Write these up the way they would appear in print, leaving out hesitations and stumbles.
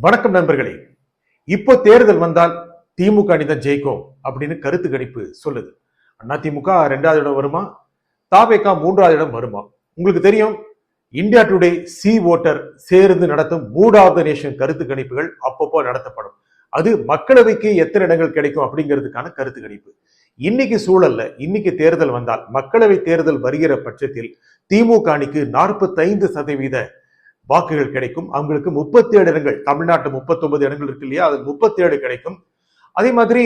வணக்கம் நண்பர்களே. இப்போ தேர்தல் வந்தால் திமுக அணிதான் ஜெயிக்கும் அப்படின்னு கருத்து கணிப்பு சொல்லுது. அதிமுக 2வது இடம் வருமா, தாவேகா 3வது இடம் வருமா? உங்களுக்கு தெரியும், இந்தியா டுடே சி ஓட்டர் சேர்ந்து நடத்தும் 3வது நேஷன் கருத்து கணிப்புகள் அப்பப்போ நடத்தப்படும். அது மக்களவைக்கு எத்தனை இடங்கள் கிடைக்கும் அப்படிங்கிறதுக்கான கருத்து கணிப்பு. இன்னைக்கு சூழல்ல, இன்னைக்கு தேர்தல் வந்தால், மக்களவை தேர்தல் வருகிற பட்சத்தில் திமுக அணிக்கு 45% வாக்குகள் கிடைக்கும். அவங்களுக்கு 37 இடங்கள், தமிழ்நாட்டு 39 இடங்கள் இருக்கு இல்லையா, அது 37 கிடைக்கும். அதே மாதிரி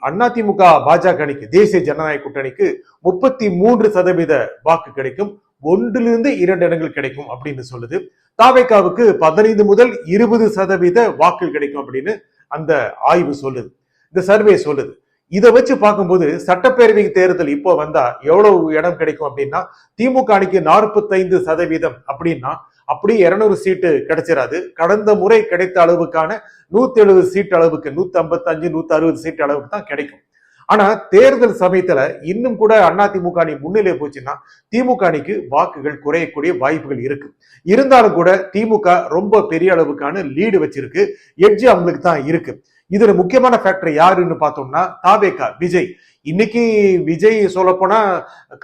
அதிமுக பாஜக அணிக்கு, தேசிய ஜனநாயக கூட்டணிக்கு 33% வாக்கு கிடைக்கும். 1லிருந்து 2 இடங்கள் கிடைக்கும் அப்படின்னு சொல்லுது. தாவேகாவுக்கு 15 முதல் 20% வாக்குகள் கிடைக்கும் அப்படின்னு அந்த ஆய்வு சொல்லுது, இந்த சர்வே சொல்லுது. இதை வச்சு பார்க்கும்போது சட்டப்பேரவை தேர்தல் இப்போ வந்தா எவ்வளவு இடம் கிடைக்கும் அப்படின்னா, திமுக அணிக்கு 45% அப்படின்னா அப்படியே 200 சீட்டு கிடைச்சிடாது. கடந்த முறை கிடைத்த அளவுக்கான 170 சீட் அளவுக்கு, 155 160 சீட் அளவுக்கு தான் கிடைக்கும். ஆனா தேர்தல் சமயத்துல இன்னும் கூட அதிமுக அணி முன்னிலை போச்சுன்னா திமுக அணிக்கு வாக்குகள் குறையக்கூடிய வாய்ப்புகள் இருக்கு. இருந்தாலும் கூட திமுக ரொம்ப பெரிய அளவுக்கான லீடு வச்சிருக்கு, எட்ஜ் அவங்களுக்கு தான் இருக்கு. இதுல முக்கியமான ஃபேக்டர் யாருன்னு பார்த்தோம்னா தாவேகா, விஜய். இன்னைக்கு விஜய் சொல்ல போனா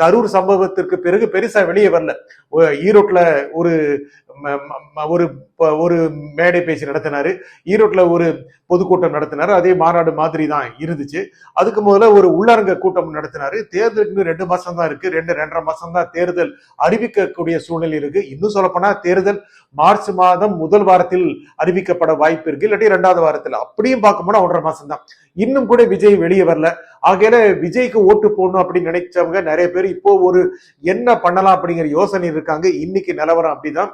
கரூர் சம்பவத்திற்கு பிறகு பெருசா வெளியே வரல. ஈரோட்ல ஒரு ஒரு மேடை பேச்சு நடத்தினாரு, ஈரோட்ல ஒரு பொதுக்கூட்டம் நடத்தினாரு, அதே மாநாடு மாதிரி தான் இருந்துச்சு. அதுக்கு முதல்ல ஒரு உள்ளரங்க கூட்டம் நடத்தினாரு. தேர்தலுக்கு 2 மாசம் தான் இருக்கு, 2-2.5 மாசம் தான் தேர்தல் அறிவிக்கக்கூடிய சூழ்நிலை இருக்கு. இன்னும் சொல்ல போனா தேர்தல் மார்ச் மாதம் முதல் வாரத்தில் அறிவிக்கப்பட வாய்ப்பு இருக்கு, இல்லாட்டி 2வது வாரத்தில். அப்படியும் பார்க்க போனா 1.5 மாசம் தான். இன்னும் கூட விஜய் வெளியே வரல. ஆகையில விஜய்க்கு ஓட்டு போடணும் அப்படின்னு நினைச்சவங்க நிறைய பேர் இப்போ ஒரு என்ன பண்ணலாம் அப்படிங்கிற யோசனை இருக்காங்க. இன்னைக்கு நிலவரம் அப்படிதான்.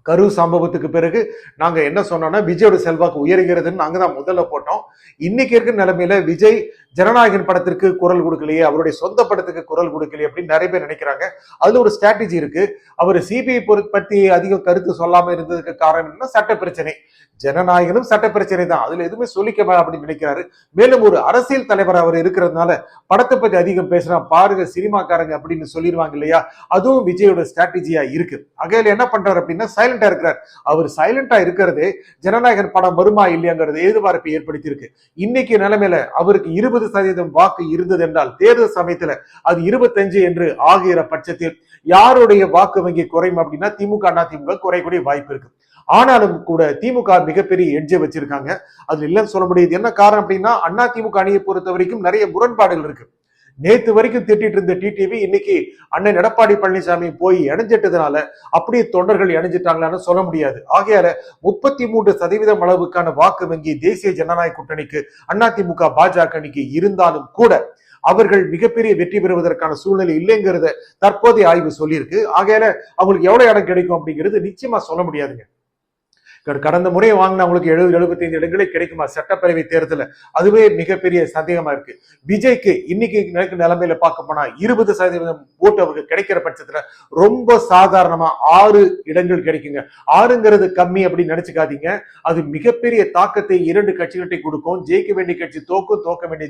கரூர் சம்பவத்துக்கு பிறகு நாங்க என்ன சொன்னோம்னா, விஜயோட செல்வாக்கு உயர்கிறதுன்னு நாங்க தான் முதல்ல போட்டோம். இன்னைக்கு இருக்கிற நிலைமையில விஜய் ஜனநாயகன் படத்திற்கு குரல் கொடுக்கலையே, அவருடைய சொந்த படத்துக்கு குரல் கொடுக்கலையே அப்படின்னு நிறைய பேர் நினைக்கிறாங்க. அதுல ஒரு ஸ்ட்ராட்டஜி இருக்கு. அவர் சிபிஐ பத்தி அதிக கருத்து சொல்லாம இருந்ததுக்கு காரணம் என்ன, சட்ட பிரச்சனை. ஜனநாயகனும் சட்ட பிரச்சனை தான், அதுல எதுவுமே சொல்லிக்க அப்படின்னு நினைக்கிறாரு. மேலும் ஒரு அரசியல் தலைவர் அவர் இருக்கிறதுனால படத்தை பத்தி அதிகம் பேசுறா பாருங்க சினிமாக்காரங்க அப்படின்னு சொல்லிடுவாங்க இல்லையா, அதுவும் விஜயோட ஸ்ட்ராட்டஜியா இருக்கு. அகையில என்ன பண்றாரு அப்படின்னா சைலண்டா இருக்கிறார். அவர் சைலண்டா இருக்கிறதே ஜனநாயகன் படம் வருமா இல்லையாங்கிறது எதிர்பார்ப்பை ஏற்படுத்தி இருக்கு. இன்னைக்கு நிலைமையில அவருக்கு 20% வாக்கு இருந்தது என்றால் தேர்தல் சமயத்துல அது 25 என்று ஆகிற பட்சத்தில் யாருடைய வாக்கு வங்கி குறையும் அப்படின்னா திமுக அதிமுக குறையக்கூடிய வாய்ப்பு இருக்கு. ஆனாலும் கூட திமுக மிகப்பெரிய எட்ஜை வச்சிருக்காங்க. அதுல இல்லைன்னு சொல்ல முடியாது. என்ன காரணம் அப்படின்னா அதிமுக அணியை பொறுத்த வரைக்கும் நிறைய முரண்பாடுகள் இருக்கு. நேத்து வரைக்கும் திட்டிட்டு இருந்த டிடிவி இன்னைக்கு அண்ணன் எடப்பாடி பழனிசாமி போய் இணைஞ்சிட்டதுனால அப்படியே தொண்டர்கள் இணைஞ்சிட்டாங்களான்னு சொல்ல முடியாது. ஆகையால 33% அளவுக்கான வாக்கு வங்கி தேசிய ஜனநாயக கூட்டணிக்கு, அதிமுக பாஜக அணிக்கு இருந்தாலும் கூட அவர்கள் மிகப்பெரிய வெற்றி பெறுவதற்கான சூழ்நிலை இல்லைங்கிறத தற்போதைய ஆய்வு சொல்லியிருக்கு. ஆகையால அவங்களுக்கு எவ்வளவு இடம் கிடைக்கும் அப்படிங்கிறது நிச்சயமா சொல்ல முடியாதுங்க. கடந்த முறை வாங்கின அவங்களுக்கு 70-75 இடங்களே கிடைக்குமா சட்டப்பேரவை தேர்தல, அதுவே மிகப்பெரிய சந்தேகமா இருக்கு. விஜய்க்கு இன்னைக்கு நிலைமையில பார்க்க போனா 20% ஓட்டு அவருக்கு கிடைக்கிற பட்சத்துல ரொம்ப சாதாரணமா 6 இடங்கள் கிடைக்குங்க. 6ங்கிறது கம்மி அப்படின்னு நினைச்சுக்காதீங்க. அது மிகப்பெரிய தாக்கத்தை 2 கட்சிகிட்ட கொடுக்கும். ஜெயிக்க வேண்டிய கட்சி தோக்கும், தோக்க வேண்டிய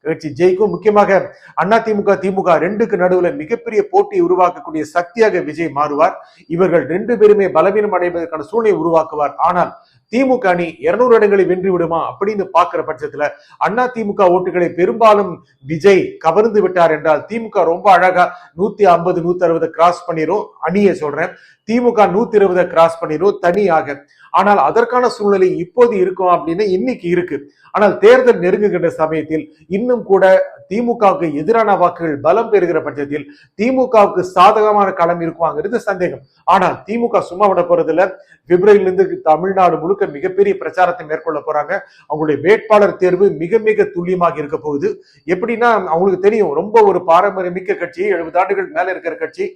கட்சி ஜெயிக்கும். முக்கியமாக அதிமுக திமுக 2க்கு நடுவுல மிகப்பெரிய போட்டி உருவாக்கக்கூடிய சக்தியாக விஜய் மாறுவார். இவர்கள் 2 பேருமே பலவீனம் அடைவதற்கான சூழ்நிலை உருவாக்குவார். ஆனால் திமுக அணி 200 இடங்களை வென்று விடுமா அப்படின்னு பாக்குற பட்சத்துல அதிமுக ஓட்டுகளை பெரும்பாலும் விஜய் கவர்ந்து விட்டார் என்றால் திமுக ரொம்ப அழகா 150 160 கிராஸ் பண்ணிரும். அணியை சொல்றேன், திமுக 120 கிராஸ் பண்ணிரும் தனியாக. ஆனால் அதற்கான சூழ்நிலை இப்போது இருக்கும் அப்படின்னு இன்னைக்கு இருக்கு. ஆனால் தேர்தல் நெருங்குகின்ற சமயத்தில் இன்னும் கூட திமுகவுக்கு எதிரான வாக்குகள் பலம் பெறுகிற பட்சத்தில் திமுகவுக்கு சாதகமான களம் இருக்குவாங்கிறது சந்தேகம். ஆனால் திமுக சும்மா விட போறதுல பிப்ரவரியிலிருந்து தமிழ்நாடு முழுக்க மிகப்பெரிய பிரச்சாரத்தை மேற்கொள்ள போறாங்க. அவங்களுடைய வேட்பாளர் தேர்வு மிக மிக துல்லியமாக இருக்க போகுது. எப்படின்னா அவங்களுக்கு தெரியும், ரொம்ப ஒரு பாரம்பரியமிக்க கட்சி, 70 ஆண்டுகள் மேல இருக்கிற கட்சி,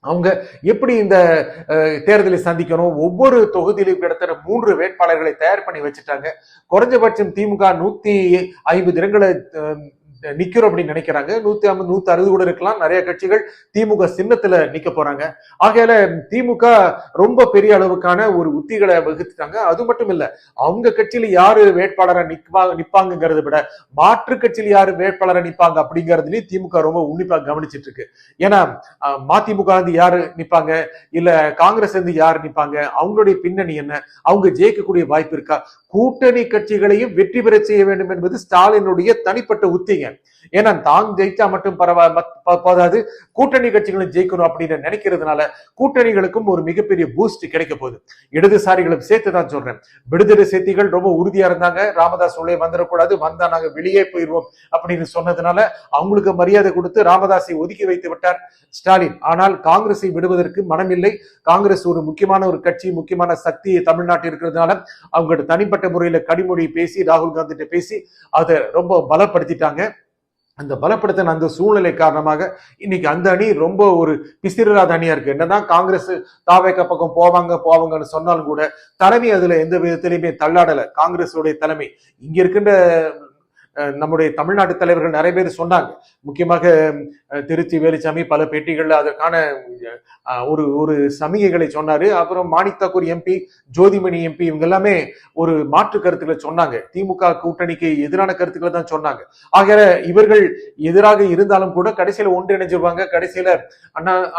அவங்க எப்படி இந்த தேர்தலை சந்திக்கணும். ஒவ்வொரு தொகுதியிலும் கிட்டத்தட்ட 3 வேட்பாளர்களை தயார் பண்ணி வச்சுட்டாங்க. குறைஞ்சபட்சம் திமுக 150 இடங்களை நிக்கிறோம் அப்படின்னு நினைக்கிறாங்க. 150 160 கூட இருக்கலாம். நிறைய கட்சிகள் திமுக சின்னத்துல நிக்க போறாங்க. ஆகையால திமுக ரொம்ப பெரிய அளவுக்கான ஒரு உத்திகளை வகுத்துட்டாங்க. அது மட்டும் இல்ல, அவங்க கட்சியில யாரு வேட்பாளரை நிப்பாங்கிறத விட மாற்று கட்சியில யாரு வேட்பாளரை நிப்பாங்க அப்படிங்கறதுலயும் திமுக ரொம்ப உன்னிப்பா கவனிச்சிட்டு இருக்கு. ஏன்னா மதிமுக வந்து யாரு நிப்பாங்க, இல்ல காங்கிரஸ் வந்து யாரு நிப்பாங்க, அவங்களுடைய பின்னணி என்ன, அவங்க ஜெயிக்கக்கூடிய வாய்ப்பு இருக்கா, கூட்டணி கட்சிகளையும் வெற்றி பெற செய்ய வேண்டும் என்பது ஸ்டாலினுடைய தனிப்பட்ட உத்திங்க. ஏன்னா தான் ஜெயிச்சா மட்டும் போதாது, கூட்டணி கட்சிகளும் ஜெயிக்கணும் அப்படின்னு நினைக்கிறதுனால கூட்டணிகளுக்கும் ஒரு மிகப்பெரிய பூஸ்ட் கிடைக்க போகுது. இடதுசாரிகளும் சேர்த்துதான் சொல்றேன். விடுதலை சேர்த்திகள் ரொம்ப உறுதியா இருந்தாங்க, ராமதாஸ் உள்ளே வந்துடக்கூடாது, வந்தா நாங்க வெளியே போயிடுவோம் அப்படின்னு சொன்னதுனால அவங்களுக்கு மரியாதை கொடுத்து ராமதாஸை ஒதுக்கி வைத்து விட்டார் ஸ்டாலின். ஆனால் காங்கிரஸை விடுவதற்கு மனமில்லை. காங்கிரஸ் ஒரு முக்கியமான ஒரு கட்சி, முக்கியமான சக்தி தமிழ்நாட்டில் இருக்கிறதுனால அவங்களோட தனிப்பட்ட முறையில கடிமொழி பேசி ராகுல் காந்தி பேசி அதை ரொம்ப பலப்படுத்திட்டாங்க. அந்த பலப்படுத்தின அந்த சூழ்நிலை காரணமாக இன்னைக்கு அந்த அணி ரொம்ப ஒரு பிசிறாத அணியா இருக்கு. என்னதான் காங்கிரஸ் தாவேக பக்கம் போவாங்கன்னு சொன்னாலும் கூட தலைமை அதுல எந்த விதத்திலையுமே தள்ளாடல. காங்கிரஸ் உடைய தலைமை இங்க இருக்கின்ற நம்முடைய தமிழ்நாட்டு தலைவர்கள் நிறைய பேர் சொன்னாங்க. முக்கியமாக திருச்சி வேலுச்சாமி பல பேட்டிகள்ல அதற்கான ஒரு சமிகைகளை சொன்னாரு. அப்புறம் மாணிக் தாக்கூர் எம்பி, ஜோதிமணி எம்பி, இவங்க எல்லாமே ஒரு மாற்று கருத்துக்களை சொன்னாங்க. திமுக கூட்டணிக்கு எதிரான கருத்துக்களை தான் சொன்னாங்க. ஆக இவர்கள் எதிராக இருந்தாலும் கூட கடைசியில ஒன்றிணைஞ்சிருவாங்க. கடைசியில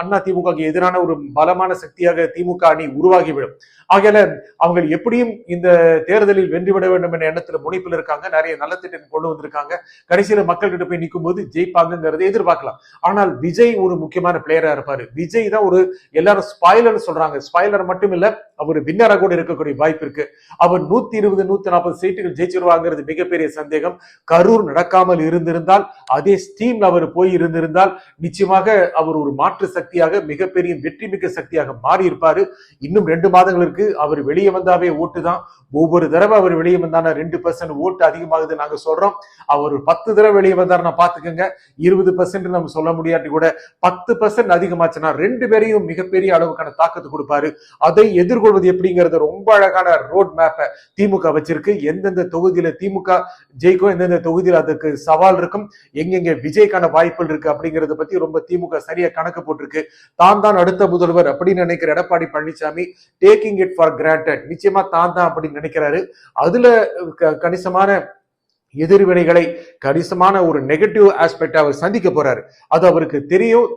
அண்ணா திமுக எதிரான ஒரு பலமான சக்தியாக திமுக அணி உருவாகிவிடும். ஆகையால அவங்க எப்படியும் இந்த தேர்தலில் வென்றுவிட வேண்டும் என்ற எண்ணத்துல முனைப்பில் இருக்காங்க. நிறைய நல்ல திட்டம் கொண்டு வந்திருக்காங்க. கடைசியில மக்கள் கிட்ட போய் நிற்கும் போது ஜெயிப்பாங்கிறத எதிர்பார்க்கலாம். ஆனால் விஜய் ஒரு முக்கியமான பிளேயரா இருப்பாரு. விஜய் தான் ஒரு எல்லாரும் ஸ்பாயிலர் சொல்றாங்க. ஸ்பாயிலர் மட்டும் இல்ல, அவர் வின்னரா கூட இருக்கக்கூடிய வாய்ப்பு இருக்கு. அவர் 120 140 சீட்டுகள் ஜெயிச்சிருவாங்கிறது மிகப்பெரிய சந்தேகம். கரூர் நடக்காமல் இருந்திருந்தால், அதே ஸ்டீம்ல அவர் போய் இருந்திருந்தால் நிச்சயமாக அவர் ஒரு மாற்று சக்தியாக மிகப்பெரிய வெற்றி மிக்க சக்தியாக மாறி இருப்பாரு. இன்னும் 2 மாதங்களுக்கு அவர் வெளியே வந்தாவே ஓட்டு தான். ஒவ்வொரு தடவை அவர் வெளியே வந்தானா 2% ஓட்டு அதிகமாகுது நாங்க சொல்றோம். அவர் 10 தடவை வெளியே வந்தாருன்னா பாத்துக்கோங்க, 20% நம்ம சொல்ல முடியாட்டி கூட 10% அதிகமாச்சுன்னா 2 பேரையும் மிகப்பெரிய அளவுக்கான தாக்கத்தை கொடுப்பாரு. அதை எதிர்கொள்வது எப்படிங்கிறது ரொம்ப அழகான ரோட் மேப்பை திமுக வச்சிருக்கு. எந்தெந்த தொகுதியில திமுக ஜெயிக்கும், எந்தெந்த தொகுதியில் அதுக்கு சவால் இருக்கும், எங்கெங்க விஜய்க்கான வாய்ப்புகள் இருக்கு அப்படிங்கறத பத்தி ரொம்ப திமுக சரியா கணக்கு போட்டிருக்கு. தான் அடுத்த முதல்வர் அப்படின்னு நினைக்கிற Edappadi Palaniswami taking it for granted, நிச்சயமா தான் அப்படின்னு நினைக்கிறாரு. அதுல கணிசமான எதிர்வினைகளை, கணிசமான ஒரு நெகட்டிவ் ஆஸ்பெக்ட் அவர் சந்திக்க போறாரு. அது அவருக்கு தெரியும்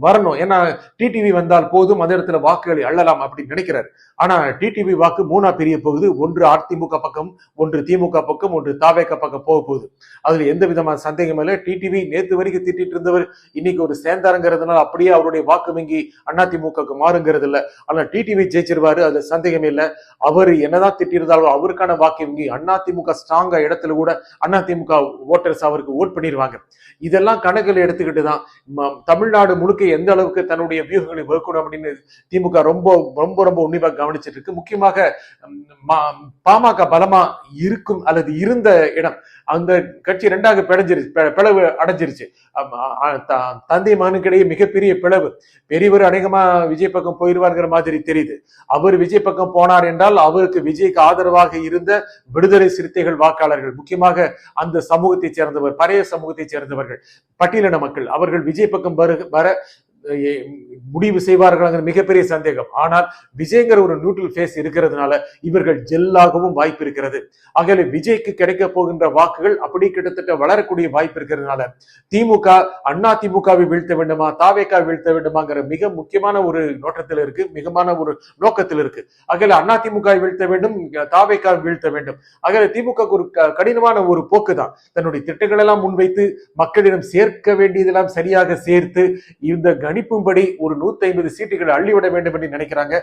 வரணும். ஏன்னா டிடிவி வந்தால் போதும், அந்த இடத்துல வாக்குகளை அள்ளலாம் அப்படின்னு நினைக்கிறாரு. ஆனா டிடிவி வாக்கு 3 பிரிய போகுது. ஒன்று அதிமுக பக்கம், ஒன்று திமுக பக்கம், ஒன்று தாவேக பக்கம் போக போகுது. அதுல எந்த விதமான சந்தேகம் இல்லை. டிடிவி நேத்து வரைக்கும் திட்டிட்டு இருந்தவர் இன்னைக்கு ஒரு சேர்ந்தாருங்கிறதுனால அப்படியே அவருடைய வாக்கு வங்கி அதிமுக மாறுங்கிறது இல்ல. ஆனா டிடிவி ஜெயிச்சிருவாரு, அதுல சந்தேகமே இல்லை. அவர் என்னதான் திட்டிருந்தாலும் அவருக்கான வாக்கு வங்கி அதிமுக ஸ்ட்ராங்கா இடத்துல கூட அதிமுக ஓட்டர்ஸ் அவருக்கு ஓட் பண்ணிடுவாங்க. இதெல்லாம் கணக்கில் எடுத்துக்கிட்டு தான் தமிழ்நாடு முழுக்க எந்த அளவுக்கு தன்னுடைய வியூகங்களை வகுக்கணும் அப்படின்னு திமுக ரொம்ப ரொம்ப ரொம்ப உன்னிப்பா கவனிச்சிட்டு இருக்கு. முக்கியமாக பாமக பலமா இருக்கும் அல்லது இருந்த இடம், அந்த கட்சி 2ஆக பிளவு அடைஞ்சிருச்சு. தந்தை மகனுக்கிடையே மிகப்பெரிய பிளவு. பெரியவர் அநேகமா விஜய் பக்கம் போயிடுவார்கிற மாதிரி தெரியுது. அவர் விஜய் பக்கம் போனார் என்றால் அவருக்கு விஜய்க்கு ஆதரவாக இருந்த விடுதலை சிறுத்தைகள் வாக்காளர்கள், முக்கியமாக அந்த சமூகத்தை சேர்ந்தவர், பழைய சமூகத்தை சேர்ந்தவர்கள், பட்டியலின மக்கள், அவர்கள் விஜய் பக்கம் வர முடிவு செய்வார்கள் மிகப்பெரிய சந்தேகம். ஆனால் விஜய்ங்கிற ஒரு நியூட்ரல் ஃபேஸ் இருக்கிறதுனால இவர்கள் ஜெல்லாகவும் வாய்ப்பு இருக்கிறது. ஆகவே விஜய்க்கு கிடைக்க போகின்ற வாக்குகள் அப்படி கிட்டத்தட்ட வளரக்கூடிய வாய்ப்பு இருக்கிறதுனால திமுக அதிமுகவை வீழ்த்த வேண்டுமா, தாவேகா வீழ்த்த வேண்டுமாங்கிற மிக முக்கியமான ஒரு நோக்கத்தில் இருக்கு, மிகமான ஒரு நோக்கத்தில் இருக்கு. ஆகவே அதிமுக வீழ்த்த வேண்டும், தாவேகா வீழ்த்த வேண்டும். ஆகவே திமுக ஒரு கடினமான ஒரு போக்கு தான். தன்னுடைய திட்டங்கள் எல்லாம் முன்வைத்து மக்களிடம் சேர்க்க வேண்டியதெல்லாம் சரியாக சேர்த்து இந்த கணிப்பும்படி ஒரு 150 சீட்டுகளை அள்ளிவிட வேண்டும் என்று நினைக்கிறாங்க.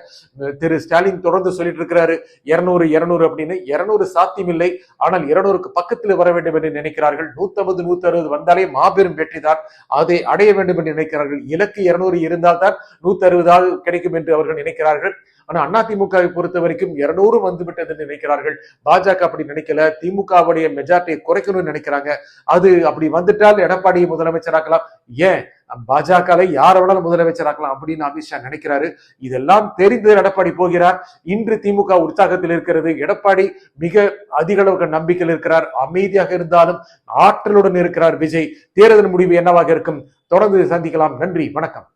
திரு ஸ்டாலின் தொடர்ந்து சொல்லிட்டு இருக்கிறாரு 200 அப்படின்னு. 200 சாத்தியமில்லை. ஆனால் 200க்கு பக்கத்தில் வர வேண்டும் என்று நினைக்கிறார்கள். 150 160 வந்தாலே மாபெரும் வெற்றிதான். அதை அடைய வேண்டும் என்று நினைக்கிறார்கள். இலக்கு 200 இருந்தால் தான் 160 கிடைக்கும் என்று அவர்கள் நினைக்கிறார்கள். ஆனா அதிமுகவை பொறுத்த வரைக்கும் 200 வந்துவிட்டது என்று நினைக்கிறார்கள். பாஜக அப்படி நினைக்கல. திமுகவுடைய மெஜாரிட்டியை குறைக்கணும்னு நினைக்கிறாங்க. அது அப்படி வந்துட்டால் எடப்பாடி முதலமைச்சராக்கலாம். ஏன் பாஜக யார வேணாலும் முதலமைச்சராக்கலாம் அப்படின்னு அமித்ஷா நினைக்கிறாரு. இதெல்லாம் தெரிந்து எடப்பாடி போகிறார். இன்று திமுக உற்சாகத்தில் இருக்கிறது. எடப்பாடி மிக அதிக அளவுக்கு நம்பிக்கையில் இருக்கிறார். அமைதியாக இருந்தாலும் ஆற்றலுடன் இருக்கிறார் விஜய். தேர்தல் முடிவு என்னவாக இருக்கும்? தொடர்ந்து சந்திக்கலாம். நன்றி, வணக்கம்.